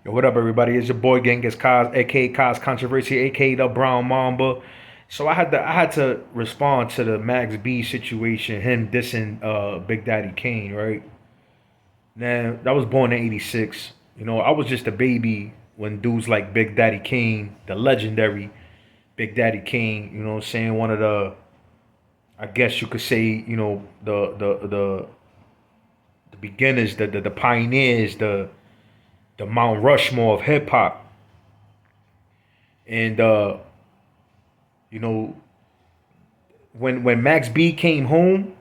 Yo, what up, everybody? It's your boy Genghis Kaz, aka Kaz Controversy, aka the Brown Mamba. So I had to respond to the Max B situation, him dissing Big Daddy Kane, right? Now, I was born in '86. I was just a baby when dudes like Big Daddy Kane, the legendary Big Daddy Kane, you know what I'm saying? One of the, I guess you could say, the beginners, the pioneers, the Mount Rushmore of hip hop. And you know, when Max B came home,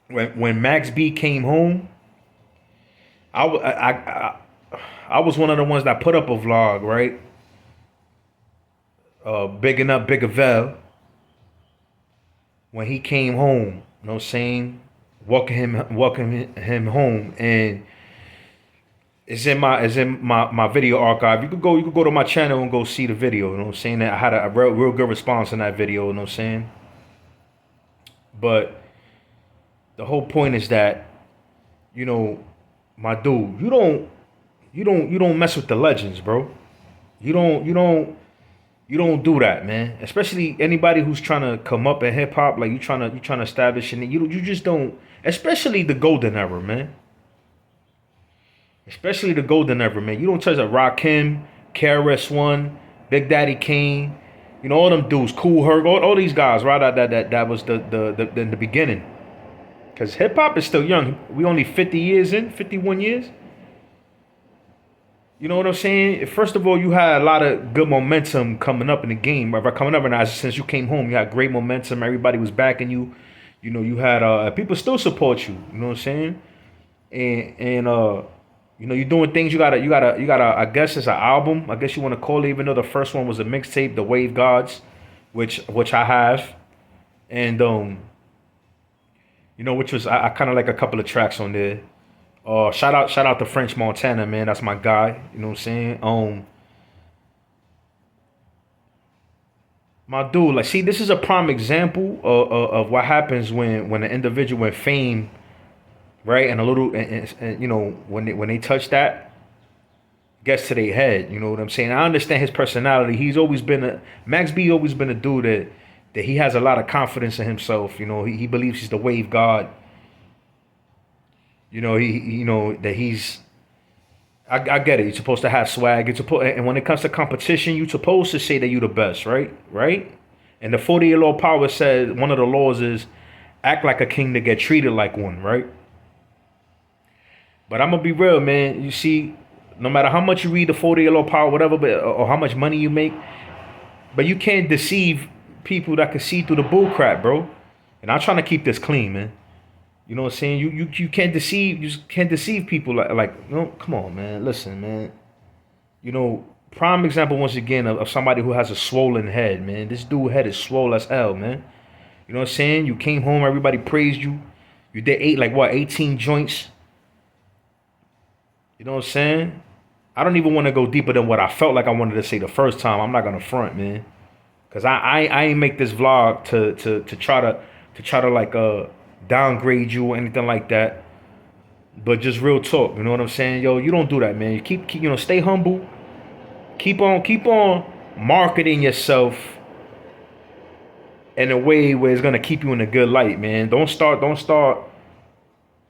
when Max B came home, I was one of the ones that put up a vlog, right? Bigging up Big Avell when he came home. You know what I'm saying? Welcome him home, and it's in my video archive. You could go to my channel and go see the video. You know what I'm saying? That I had a real good response in that video. You know what I'm saying? But the whole point is that, you know, my dude, you don't mess with the legends, bro. You don't do that, man. Especially anybody who's trying to come up in hip hop, like you trying to establish, and you just don't. Especially the golden era, man. Especially the golden era, man. You don't touch a Rakim, KRS-One, Big Daddy Kane, all them dudes, Cool Herc, all these guys, right? That was the beginning. Cause hip hop is still young. We only 50 years in, 51 years. You know what I'm saying? First of all, you had a lot of good momentum coming up in the game. Right? Coming up, and since you came home, you had great momentum. Everybody was backing you. You had people still support you. You know what I'm saying? And you're doing things. You gotta. I guess it's an album. I guess you want to call it, even though the first one was a mixtape, The Wave Gods, which I have, and which was I kind of like a couple of tracks on there. Shout out to French Montana, man. That's my guy. You know what I'm saying? My dude, like, see, this is a prime example of what happens when an individual with fame, right, and a little, and when they touch that, gets to their head. You know what I'm saying? I understand his personality. He's always been Max B. Always been a dude that he has a lot of confidence in himself. He believes he's the wave god. That he's. I get it. You're supposed to have swag. And when it comes to competition, you're supposed to say that you're the best, right? Right. And the 40-year law power said one of the laws is act like a king to get treated like one, right? But I'm gonna be real, man. You see, no matter how much you read the 40-year law power, whatever, or how much money you make, but you can't deceive people that can see through the bull crap, bro. And I'm trying to keep this clean, man. You know what I'm saying? You can't deceive. You just can't deceive people come on, man. Listen, man. Prime example once again of somebody who has a swollen head, man. This dude head is swole as hell, man. You know what I'm saying? You came home, everybody praised you. You did 18 joints. You know what I'm saying? I don't even want to go deeper than what I felt like I wanted to say the first time. I'm not gonna front, man. Cause I ain't make this vlog to try to downgrade you or anything like that. But just real talk, you know what I'm saying? Yo, you don't do that, man. You keep stay humble. Keep on marketing yourself in a way where it's gonna keep you in a good light, man. Don't start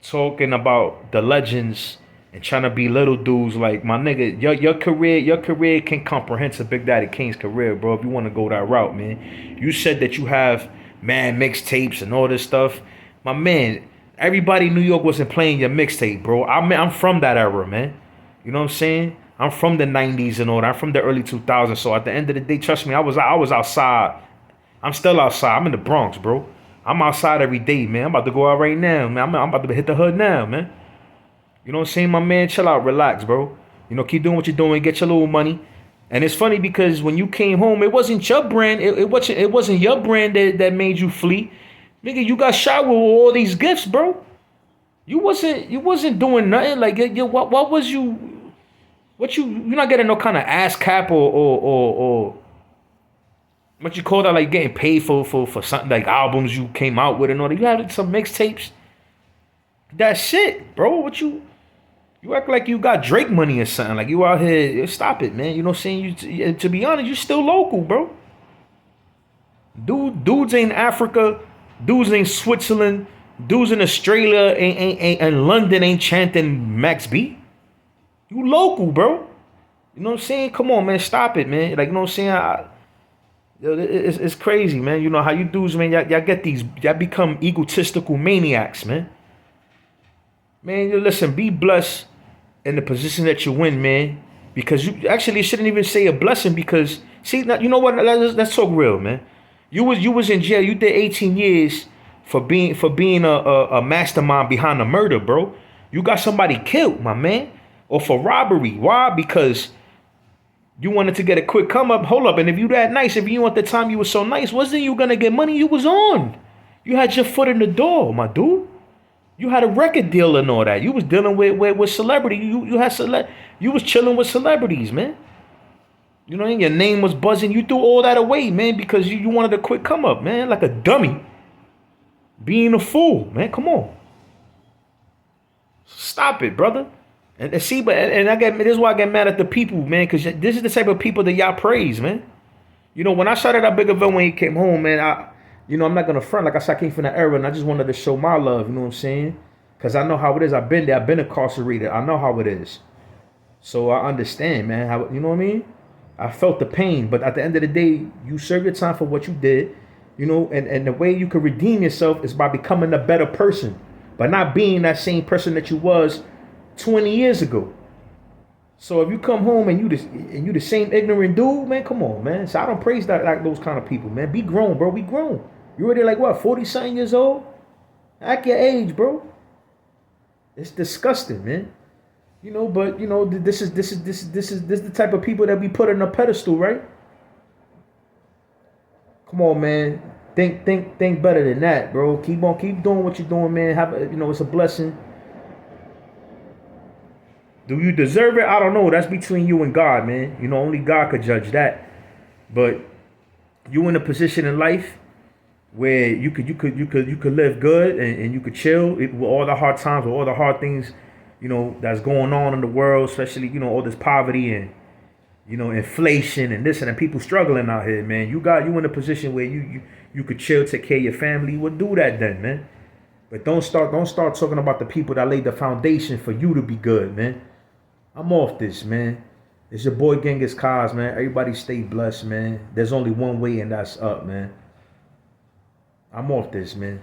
talking about the legends and trying to be little dudes like my nigga. Your career can comprehend to Big Daddy Kane's career, bro. If you want to go that route, man. You said that you have man mixtapes and all this stuff. My man, everybody in New York wasn't playing your mixtape, bro. I'm from that era, man. You know what I'm saying? I'm from the '90s and all that. I'm from the early 2000s. So at the end of the day, trust me, I was outside. I'm still outside. I'm in the Bronx, bro. I'm outside every day, man. I'm about to go out right now, man. I'm about to hit the hood now, man. You know what I'm saying, my man? Chill out, relax, bro. Keep doing what you're doing, get your little money. And it's funny because when you came home, it wasn't your brand. It wasn't your brand that made you flee. Nigga, you got shot with all these gifts, bro. You wasn't doing nothing. Like, what was you? You're not getting no kind of ass cap or what you call that, like getting paid for something like albums you came out with and all that. You had some mixtapes. That shit, bro. You act like you got Drake money or something. Like you out here. Stop it, man. You know what I'm saying? To be honest, you still local, bro. Dudes ain't Africa. Dudes ain't Switzerland. Dudes in Australia and London ain't chanting Max B. You local, bro. You know what I'm saying? Come on, man. Stop it, man. Like, you know what I'm saying? It's crazy, man. You know how you dudes, man. Y'all get these. Y'all become egotistical maniacs, man. Man, you listen. Be blessed in the position that you win, man. Because you actually shouldn't even say a blessing. Because see, now, you know what? Let's talk real, man. You was in jail. You did 18 years for being a mastermind behind the murder, bro. You got somebody killed, my man, or for robbery. Why? Because you wanted to get a quick come up. Hold up, and if you that nice, if you at the time you was so nice, wasn't you gonna get money? You was on. You had your foot in the door, my dude. You had a record deal and all that. You was dealing with celebrity. You was chilling with celebrities, man. You know, your name was buzzing. You threw all that away, man, because you wanted a quick come up, man, like a dummy. Being a fool, man. Come on. Stop it, brother. And see, but and this is why I get mad at the people, man, because this is the type of people that y'all praise, man. You know, when I shot at that big event when he came home, man, I'm not gonna front. Like I said, I came from the era, and I just wanted to show my love. You know what I'm saying? Because I know how it is. I've been there. I've been incarcerated. I know how it is. So I understand, man. How, you know what I mean? I felt the pain, but at the end of the day, you serve your time for what you did. You know, and the way you can redeem yourself is by becoming a better person, but not being that same person that you was 20 years ago. So if you come home and you the same ignorant dude, man, come on, man. So I don't praise that like those kind of people, man. Be grown, bro. Be grown. You already like what, 40-something years old? Act your age, bro. It's disgusting, man. You know, but you know, this is the type of people that we put on a pedestal, right? Come on, man. Think better than that, bro. Keep doing what you're doing, man. It's a blessing. Do you deserve it? I don't know. That's between you and God, man. You know, only God could judge that. But you in a position in life where you could live good and you could chill with all the hard times, with all the hard things, you know, that's going on in the world, especially, you know, all this poverty and, you know, inflation and this and people struggling out here, man. You in a position where you could chill, take care of your family. Well, do that then, man. But don't start talking about the people that laid the foundation for you to be good, man. I'm off this, man. It's your boy Genghis Kaz, man. Everybody stay blessed, man. There's only one way, and that's up, man. I'm off this, man.